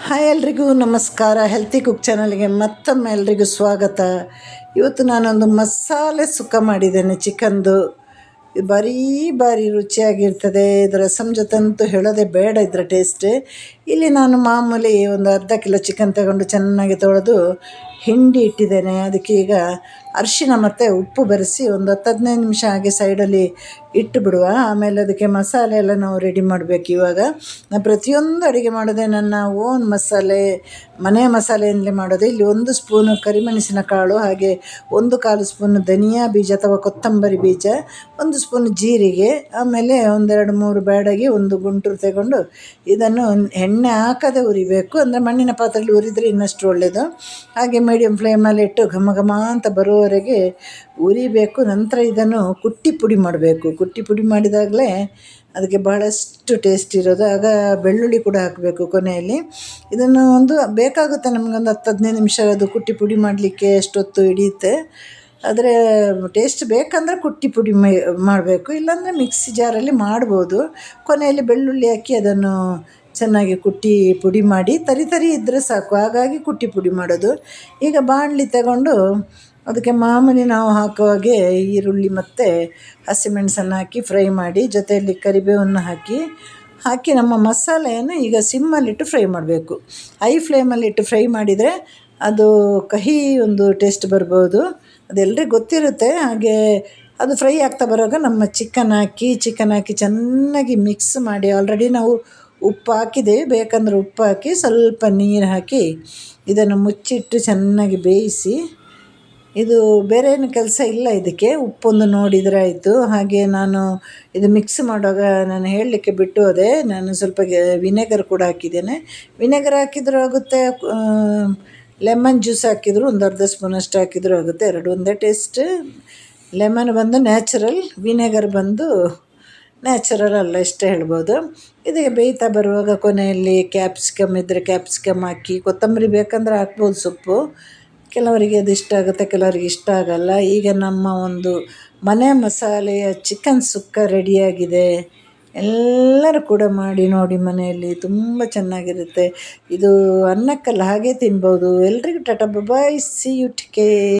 Hi ಎಲ್ರಿಗೂ ನಮಸ್ಕಾರ. Healthy cook ಚಾನಲ್ಗೆ ಮತ್ತೊಮ್ಮೆ ಎಲ್ರಿಗೂ ಸ್ವಾಗತ. ಇವತ್ತು ನಾನೊಂದು ಮಸಾಲೆ ಸುಕ್ಕ ಮಾಡಿದ್ದೇನೆ ಚಿಕನ್ದು. ಭಾರಿ ರುಚಿಯಾಗಿರ್ತದೆ. ಇದರ ರಸಮ್ ಜೊತೆ ಅಂತೂ ಹೇಳೋದೇ ಬೇಡ ಇದರ ಟೇಸ್ಟ್. ಇಲ್ಲಿ ನಾನು ಮಾಮೂಲಿ ಒಂದು ಅರ್ಧ ಕಿಲೋ ಚಿಕನ್ ತಗೊಂಡು ಚೆನ್ನಾಗಿ ತೊಳೆದು ಹಿಂಡಿ ಇಟ್ಟಿದ್ದೇನೆ. ಅದಕ್ಕೆ ಈಗ ಅರಿಶಿನ ಮತ್ತು ಉಪ್ಪು ಬೆರೆಸಿ ಒಂದು 10-15 ನಿಮಿಷ ಹಾಗೆ ಸೈಡಲ್ಲಿ ಇಟ್ಟು ಬಿಡುವ. ಆಮೇಲೆ ಅದಕ್ಕೆ ಮಸಾಲೆ ಎಲ್ಲ ನಾವು ರೆಡಿ ಮಾಡಬೇಕು. ಇವಾಗ ನಾನು ಪ್ರತಿಯೊಂದು ಅಡುಗೆ ಮಾಡೋದೇ ನನ್ನ ಓನ್ ಮಸಾಲೆ, ಮನೆ ಮಸಾಲೆಯಿಂದಲೇ ಮಾಡೋದು. ಇಲ್ಲಿ 1 ಸ್ಪೂನು ಕರಿಮೆಣಸಿನ ಕಾಳು, ಹಾಗೆ 1/4 ಸ್ಪೂನು ಧನಿಯಾ ಬೀಜ ಅಥವಾ ಕೊತ್ತಂಬರಿ ಬೀಜ, 1 ಸ್ಪೂನ್ ಜೀರಿಗೆ, ಆಮೇಲೆ 1-2-3 ಬ್ಯಾಡಗಿ, 1 ಗುಂಟೂರು ತಗೊಂಡು ಇದನ್ನು ಎಣ್ಣೆ ಹಾಕದೆ ಉರಿಬೇಕು. ಅಂದರೆ ಮಣ್ಣಿನ ಪಾತ್ರೆಯಲ್ಲಿ ಉರಿದರೆ ಇನ್ನಷ್ಟು ಒಳ್ಳೆಯದು. ಹಾಗೆ ಮೀಡಿಯಮ್ ಫ್ಲೇಮಲ್ಲಿ ಇಟ್ಟು ಘಮ ಘಮ ಅಂತ ಬರುವವರೆಗೆ ಉರಿಬೇಕು. ನಂತರ ಇದನ್ನು ಕುಟ್ಟಿ ಪುಡಿ ಮಾಡಬೇಕು. ಕುಟ್ಟಿ ಪುಡಿ ಮಾಡಿದಾಗಲೇ ಅದಕ್ಕೆ ಬಹಳಷ್ಟು ಟೇಸ್ಟ್ ಇರೋದು. ಆಗ ಬೆಳ್ಳುಳ್ಳಿ ಕೂಡ ಹಾಕಬೇಕು ಕೊನೆಯಲ್ಲಿ. ಇದನ್ನು ಬೇಕಾಗುತ್ತೆ ನಮಗೊಂದು 10-15 ನಿಮಿಷ ಅದು ಕುಟ್ಟಿ ಪುಡಿ ಮಾಡಲಿಕ್ಕೆ ಎಷ್ಟೊತ್ತು ಹಿಡಿಯುತ್ತೆ. ಆದರೆ ಟೇಸ್ಟ್ ಬೇಕಂದರೆ ಕುಟ್ಟಿ ಪುಡಿ ಮಾಡಬೇಕು, ಇಲ್ಲಾಂದರೆ ಮಿಕ್ಸಿ ಜಾರಲ್ಲಿ ಮಾಡ್ಬೋದು. ಕೊನೆಯಲ್ಲಿ ಬೆಳ್ಳುಳ್ಳಿ ಹಾಕಿ ಅದನ್ನು ಚೆನ್ನಾಗಿ ಕುಟ್ಟಿ ಪುಡಿ ಮಾಡಿ, ತರಿ ಇದ್ದರೆ ಸಾಕು, ಹಾಗಾಗಿ ಕುಟ್ಟಿ ಪುಡಿ ಮಾಡೋದು. ಈಗ ಬಾಣಲಿ ತಗೊಂಡು ಅದಕ್ಕೆ ಮಾಮೂಲಿ ನಾವು ಹಾಕುವಾಗೆ ಈರುಳ್ಳಿ ಮತ್ತು ಹಸಿಮೆಣಸನ್ನು ಹಾಕಿ ಫ್ರೈ ಮಾಡಿ, ಜೊತೆಯಲ್ಲಿ ಕರಿಬೇವನ್ನು ಹಾಕಿ ನಮ್ಮ ಮಸಾಲೆಯನ್ನು ಈಗ ಸಿಮ್ಮಲ್ಲಿಟ್ಟು ಫ್ರೈ ಮಾಡಬೇಕು. ಹೈ ಫ್ಲೇಮಲ್ಲಿಟ್ಟು ಫ್ರೈ ಮಾಡಿದರೆ ಅದು ಕಹಿ ಒಂದು ಟೇಸ್ಟ್ ಬರ್ಬೋದು, ಅದೆಲ್ಲರಿಗೂ ಗೊತ್ತಿರುತ್ತೆ. ಹಾಗೆ ಅದು ಫ್ರೈ ಆಗ್ತಾ ಬರುವಾಗ ನಮ್ಮ ಚಿಕನ್ ಹಾಕಿ ಚೆನ್ನಾಗಿ ಮಿಕ್ಸ್ ಮಾಡಿ, ಆಲ್ರೆಡಿ ನಾವು ಉಪ್ಪು ಹಾಕಿದ್ದೇವೆ, ಬೇಕಂದರೆ ಉಪ್ಪು ಹಾಕಿ ಸ್ವಲ್ಪ ನೀರು ಹಾಕಿ ಇದನ್ನು ಮುಚ್ಚಿಟ್ಟು ಚೆನ್ನಾಗಿ ಬೇಯಿಸಿ. ಇದು ಬೇರೆ ಏನು ಕೆಲಸ ಇಲ್ಲ ಇದಕ್ಕೆ, ಉಪ್ಪೊಂದು ನೋಡಿದರೆ ಆಯಿತು. ಹಾಗೆ ನಾನು ಇದು ಮಿಕ್ಸ್ ಮಾಡುವಾಗ ನಾನು ಹೇಳಲಿಕ್ಕೆ ಬಿಟ್ಟು ಹೋದೆ, ನಾನು ಸ್ವಲ್ಪ ವಿನೆಗರ್ ಕೂಡ ಹಾಕಿದ್ದೇನೆ. ವಿನೆಗರ್ ಹಾಕಿದರೂ ಆಗುತ್ತೆ, ಲೆಮನ್ ಜ್ಯೂಸ್ ಹಾಕಿದರೂ ಒಂದು ಅರ್ಧ ಸ್ಪೂನಷ್ಟು ಹಾಕಿದರೂ ಆಗುತ್ತೆ, ಎರಡು ಒಂದೇ ಟೇಸ್ಟ್. ಲೆಮನ್ ಬಂದು ನ್ಯಾಚುರಲ್, ವಿನೆಗರ್ ಬಂದು ನ್ಯಾಚುರಲ್ ಅಲ್ಲ, ಇಷ್ಟೇ ಹೇಳ್ಬೋದು. ಇದಕ್ಕೆ ಬೇಯ್ತಾ ಬರುವಾಗ ಕೊನೆಯಲ್ಲಿ ಕ್ಯಾಪ್ಸಿಕಮ್ ಇದ್ದರೆ ಕ್ಯಾಪ್ಸಿಕಮ್ ಹಾಕಿ, ಕೊತ್ತಂಬರಿ ಬೇಕಂದರೆ ಹಾಕ್ಬೋದು ಸೊಪ್ಪು. ಕೆಲವರಿಗೆ ಅದು ಇಷ್ಟ ಆಗುತ್ತೆ, ಕೆಲವರಿಗೆ ಇಷ್ಟ ಆಗಲ್ಲ. ಈಗ ನಮ್ಮ ಒಂದು ಮನೆ ಮಸಾಲೆಯ ಚಿಕನ್ ಸುಕ್ಕ ರೆಡಿಯಾಗಿದೆ. ಎಲ್ಲರೂ ಕೂಡ ಮಾಡಿ ನೋಡಿ ಮನೆಯಲ್ಲಿ, ತುಂಬ ಚೆನ್ನಾಗಿರುತ್ತೆ. ಇದು ಅನ್ನಕ್ಕಲ್ಲ ಹಾಗೆ ತಿನ್ಬೋದು. ಎಲ್ರಿಗೂ ಟಾಟಾ ಬಾಯ್, ಸಿ ಯು, ಟೇಕ್ ಕೇರ್.